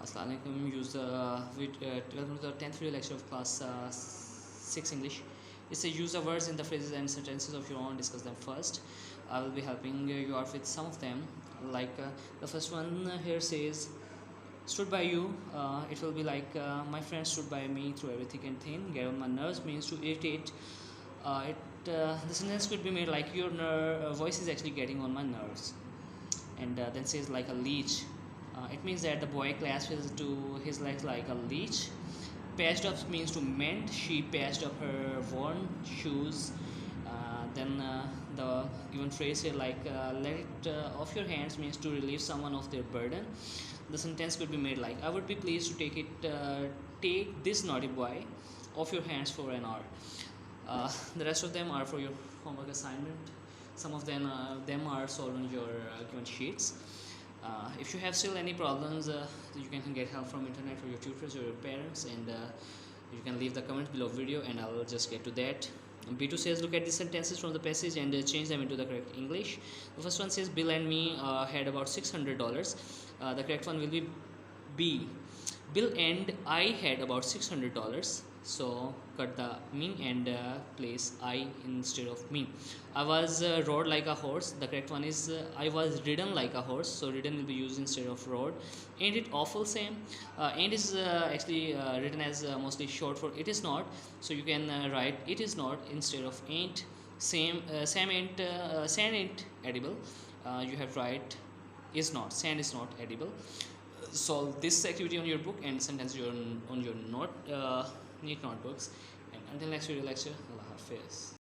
Assalamualaikum. Use welcome to the 10th video lecture of class 6 English. It's a use the words in the phrases and sentences of your own. Discuss them first. I will be helping you out with some of them. Like the first one here says, "Stood by you." It will be like my friend stood by me through every thick and thin. Get on my nerves means to irritate. The sentence could be made like your voice is actually getting on my nerves. And then says like a leech. It means that the boy clashes to his legs like a leech. Patched up means to mend. She patched up her worn shoes. Then the given phrase here like let it off your hands means to relieve someone of their burden. The sentence could be made like I would be pleased to take this naughty boy off your hands for an hour. The rest of them are for your homework assignment. Some of them are solved on your given sheets. If you have still any problems, you can get help from internet or your tutors or your parents, and you can leave the comments below video and I'll just get to that. B2 says look at the sentences from the passage and change them into the correct English. The first one says Bill and me had about $600. The correct one will be B. Bill and I had about $600. So cut the me and place I instead of me. I was rode like a horse. The correct one is I was ridden like a horse. So ridden will be used instead of rode. Ain't it awful, Sam? Ain't is actually written as mostly short for it is not. So you can write it is not instead of ain't. Sam ain't sand ain't edible. You have to write is not. Sand is not edible. Solve this activity on your book and sentence on your neat notebooks. And until next video lecture, Allah Hafiz.